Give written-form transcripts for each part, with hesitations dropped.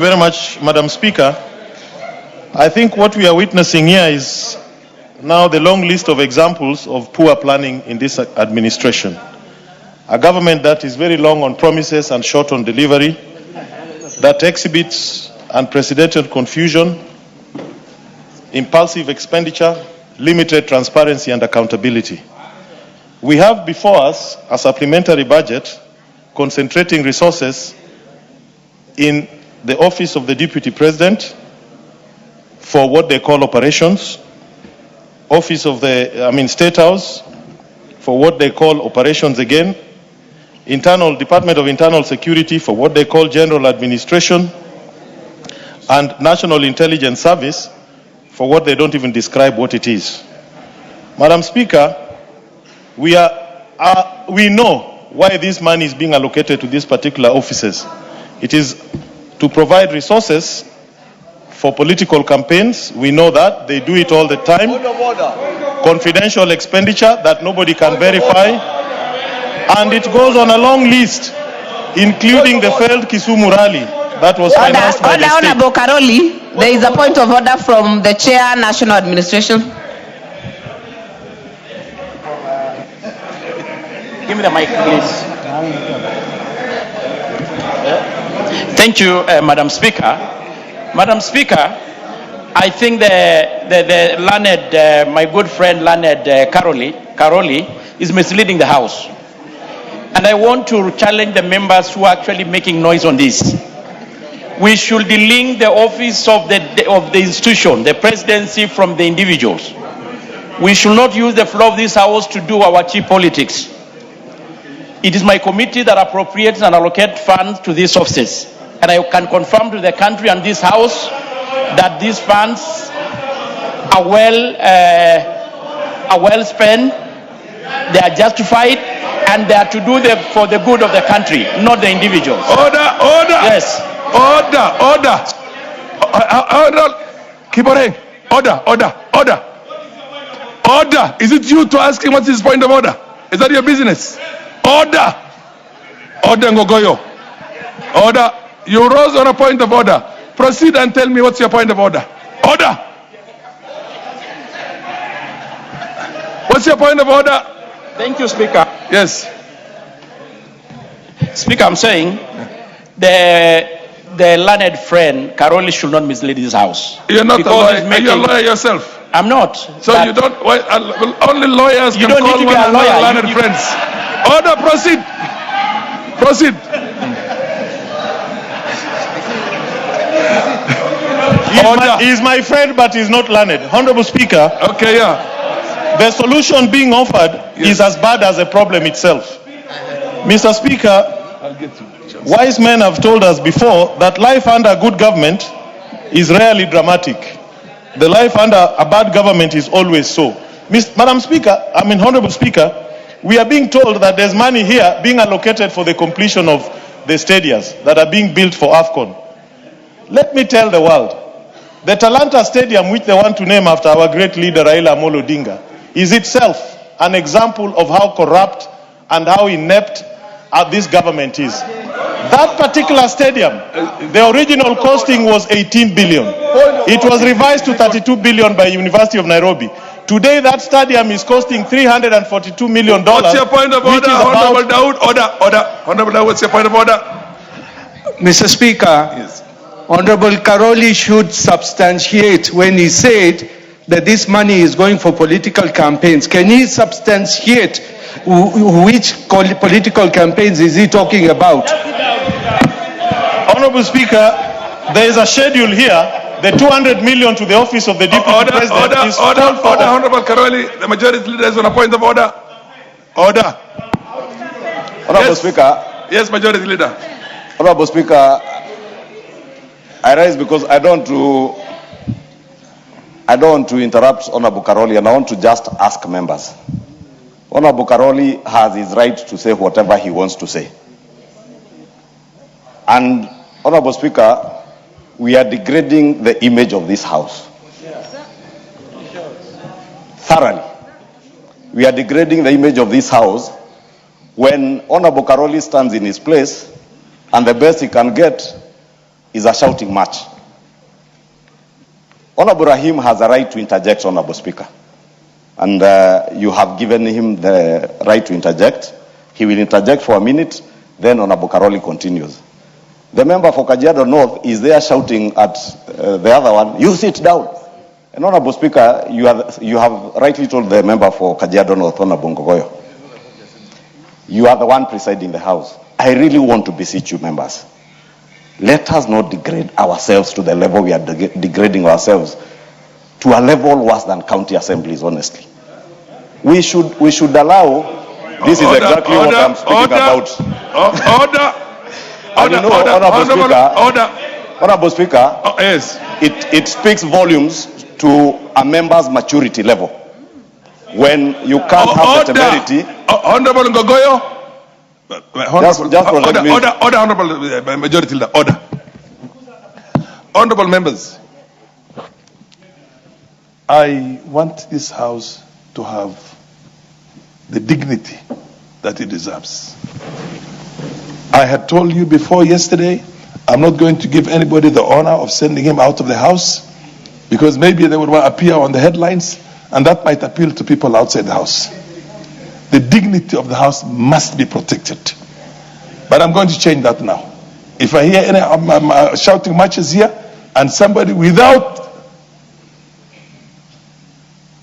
Very much, Madam Speaker. I think what we are witnessing here is now the long list of examples of poor planning in this administration. A government that is very long on promises and short on delivery, that exhibits unprecedented confusion, impulsive expenditure, limited transparency and accountability. We have before us a supplementary budget concentrating resources in the office of the Deputy President for what they call operations, office of the State House for what they call operations again, Department of Internal Security for what they call general administration, and National Intelligence Service for what they don't even describe what it is. Madam Speaker, we know why this money is being allocated to these particular offices. It is to provide resources for political campaigns. We know that. They do it all the time. Confidential expenditure that nobody can verify. And it goes on a long list, including the failed Kisumu rally that was financed by the state. Honorable Caroli, there is a point of order from the Chair, National Administration. Give me the mic, please. Thank you, Madam Speaker. Madam Speaker, I think the learned, my good friend learned Caroli is misleading the House. And I want to challenge the members who are actually making noise on this. We should delink the office of the institution, the presidency, from the individuals. We should not use the floor of this House to do our cheap politics. It is my committee that appropriates and allocates funds to these offices. And I can confirm to the country and this House that these funds are well spent, they are justified, and they are to do for the good of the country, not the individuals. Order! Yes. Order! Keep on. Order! Is it you to ask him what's his point of order? Is that your business? Order, Ngogoyo. Order. You rose on a point of order. Proceed and tell me what's your point of order. Order. What's your point of order? Thank you, Speaker. Yes. Speaker, I'm saying the learned friend Caroli should not mislead this House. You're not a lawyer. Are you a lawyer yourself? I'm not. So you don't. Only lawyers can call one another learned friends. Order. Proceed. He's my friend, but he's not learned. Honorable Speaker. Okay, yeah. The solution being offered is as bad as the problem itself. Mr. Speaker, wise men have told us before that life under good government is rarely dramatic. The life under a bad government is always so. Honorable Speaker, we are being told that there's money here being allocated for the completion of the stadiums that are being built for AFCON. Let me tell the world, the Talanta Stadium, which they want to name after our great leader Raila Amolo Odinga, is itself an example of how corrupt and how inept this government is. That particular stadium, the original costing was 18 billion. It was revised to 32 billion by University of Nairobi. Today, that stadium is costing $342 million. What's your point of order, Honorable Dawood? Order. Honorable Dawood, what's your point of order? Mr. Speaker, yes. Honorable Caroli should substantiate when he said that this money is going for political campaigns. Can he substantiate which political campaigns is he talking about? Honorable Speaker, there is a schedule here. The 200 million to the office of the Deputy President is order, Honorable Caroli, the majority leader is on a point of order. Order. Honorable Speaker. Yes, majority leader. Honorable Speaker, I rise because I don't want to interrupt Honorable Caroli, and I want to just ask members. Honorable Caroli has his right to say whatever he wants to say. And Honorable Speaker, we are degrading the image of this House. Thoroughly. We are degrading the image of this House when Honorable Caroli stands in his place and the best he can get is a shouting match. Honorable Rahim has a right to interject, Honorable Speaker. And you have given him the right to interject. He will interject for a minute, then Honorable Caroli continues. The member for Kajiado North is there shouting at the other one, you sit down. And Honorable Speaker, you have rightly told the member for Kajiado North, Honorable Ngogoyo, you are the one presiding the House. I really want to beseech you, members. Let us not degrade ourselves to the level we are degrading ourselves, to a level worse than county assemblies, honestly. We should allow, this is exactly what I'm speaking about. Honorable Speaker, Yes. it speaks volumes to a member's maturity level. When you can't have the temerity. Honorable Ngogoyo. Order, Honorable Majority Leader, order. Honorable members, I want this House to have the dignity that it deserves. I had told you before yesterday, I'm not going to give anybody the honor of sending him out of the House, because maybe they would appear on the headlines, and that might appeal to people outside the House. The dignity of the House must be protected. But I'm going to change that now. If I hear any shouting matches here, and somebody without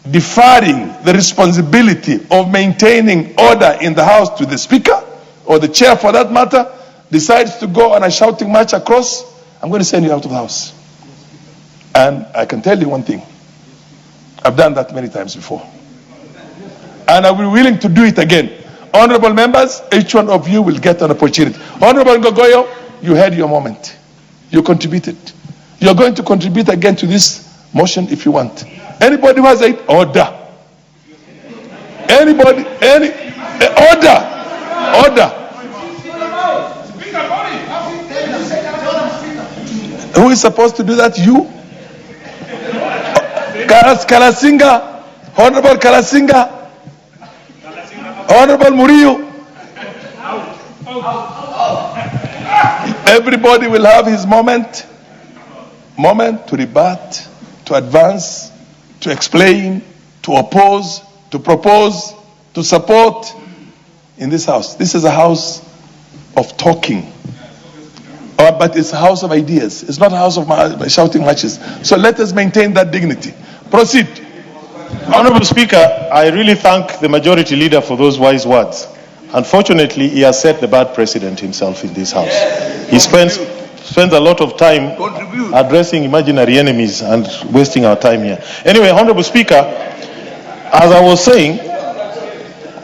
deferring the responsibility of maintaining order in the House to the Speaker, or the Chair for that matter, decides to go on a shouting match across, I'm going to send you out of the House. And I can tell you one thing. I've done that many times before. And I will be willing to do it again. Honorable members, each one of you will get an opportunity. Honorable Ngogoyo, you had your moment. You contributed. You're going to contribute again to this motion if you want. Anybody who has it, order. Anybody, order. Who is supposed to do that? You? Kalasinga, Honorable Kalasinga, Honorable Murillo. Everybody will have his moment to rebut, to advance, to explain, to oppose, to propose, to support in this House. This is a house of talking. But it's a house of ideas. It's not a house of shouting matches. So let us maintain that dignity. Proceed. Honorable Speaker, I really thank the Majority Leader for those wise words. Unfortunately, he has set the bad precedent himself in this House. He spends a lot of time addressing imaginary enemies and wasting our time here. Anyway, Honorable Speaker, as I was saying,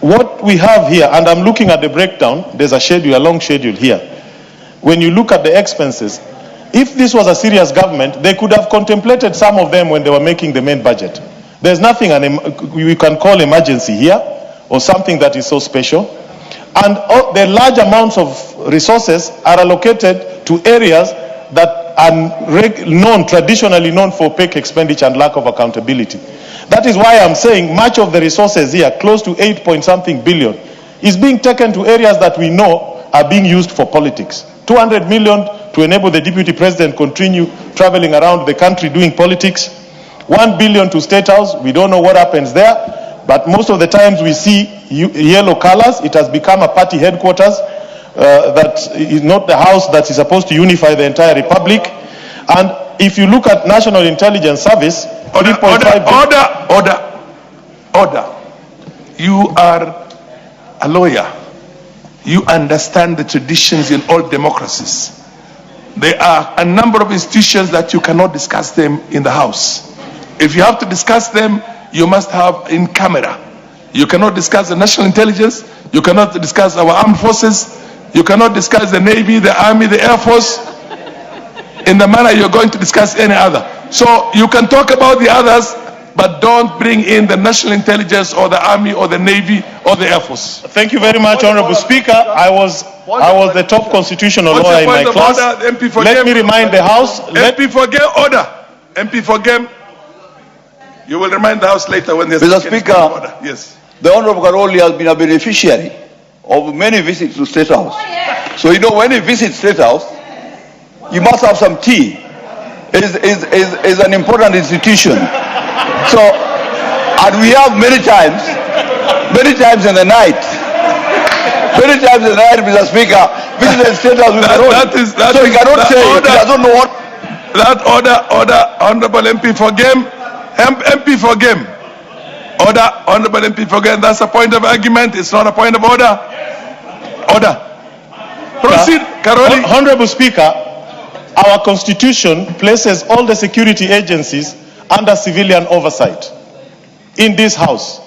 what we have here, and I'm looking at the breakdown, there's a long schedule here. When you look at the expenses, if this was a serious government, they could have contemplated some of them when they were making the main budget. There's nothing we can call emergency here, or something that is so special. And the large amounts of resources are allocated to areas that are traditionally known for opaque expenditure and lack of accountability. That is why I'm saying much of the resources here, close to 8-point-something billion, is being taken to areas that we know are being used for politics. 200 million to enable the Deputy President continue traveling around the country doing politics. 1 billion to State House. We don't know what happens there, but most of the times we see yellow colors. It has become a party headquarters that is not the house that is supposed to unify the entire republic. And if you look at National Intelligence Service, Order. You are a lawyer. You understand the traditions in all democracies. There are a number of institutions that you cannot discuss them in the House. If you have to discuss them, you must have in camera. You cannot discuss the national intelligence. You cannot discuss our armed forces. You cannot discuss the Navy, the Army, the Air Force in the manner you're going to discuss any other. So you can talk about the others, but don't bring in the national intelligence or the Army or the Navy or the Air Force. Thank you very much, Honorable Speaker. I was the top constitutional lawyer in my class. Let me remind the House. MP for game, order. MP for game. You will remind the House later when there's Mr. Speaker, order. Yes. The Honorable Caroli has been a beneficiary of many visits to State House. So you know when he visits State House, you must have some tea. Is an important institution. So, and we have many times in the night, Mr. Speaker, visit state house with so he cannot say he doesn't know what. That order, Honorable MP for game. MP for game. Order, Honorable MP for game. That's a point of argument. It's not a point of order. Order. Proceed, Caroli. Honorable Speaker, our constitution places all the security agencies under civilian oversight in this House.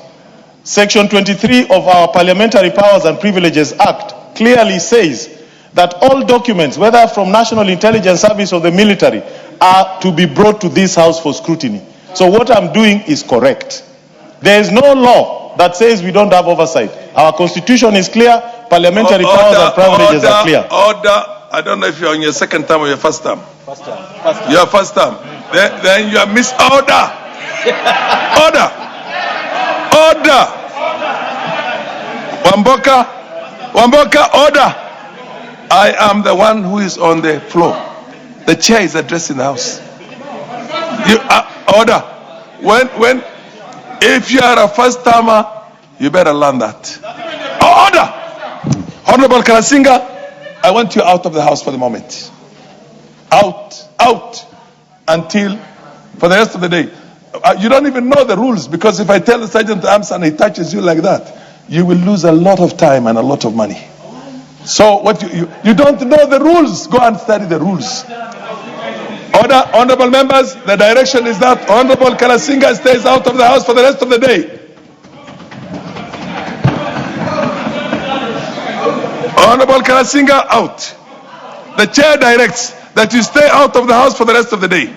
Section 23 of our Parliamentary Powers and Privileges Act clearly says that all documents, whether from National Intelligence Service or the military, are to be brought to this House for scrutiny. So what I'm doing is correct. There is no law that says we don't have oversight. Our constitution is clear, parliamentary powers and privileges are clear. Order. I don't know if you're on your second term or your first term. First term. Your first term. Then you are misorder. Order. Wamboka, order. I am the one who is on the floor. The chair is addressing the House. You order. If you are a first termer, you better learn that. Order. Honorable Kalasinga, I want you out of the House for the moment. Out until for the rest of the day. You don't even know the rules, because if I tell the Sergeant Arms and he touches you like that, you will lose a lot of time and a lot of money. So what you don't know the rules, go and study the rules. Order, honorable members, the direction is that Honorable Kalasinga stays out of the House for the rest of the day. Honorable Kalasinga, out. The chair directs that you stay out of the House for the rest of the day.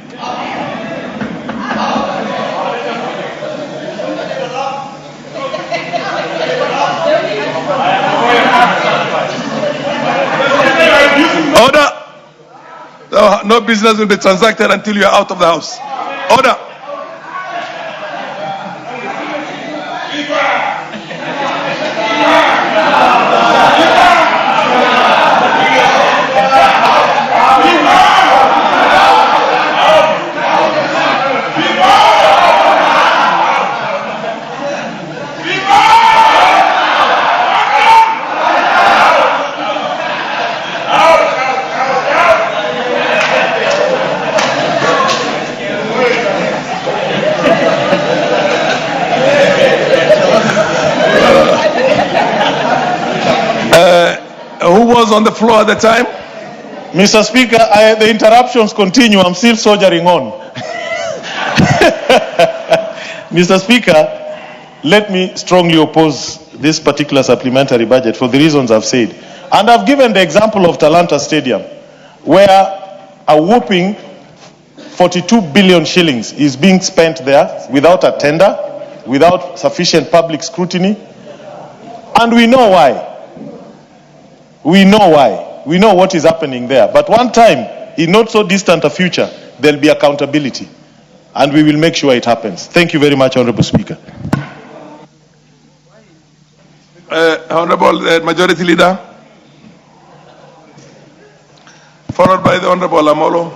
Order. No business will be transacted until you are out of the House. Order. Who was on the floor at the time? Mr. Speaker, the interruptions continue. I'm still soldiering on. Mr. Speaker, let me strongly oppose this particular supplementary budget for the reasons I've said. And I've given the example of Talanta Stadium, where a whopping 42 billion shillings is being spent there without a tender, without sufficient public scrutiny. And we know why. We know why. We know what is happening there. But one time, in not so distant a future, there'll be accountability. And we will make sure it happens. Thank you very much, Honorable Speaker. Honorable Majority Leader, followed by the Honorable Amolo.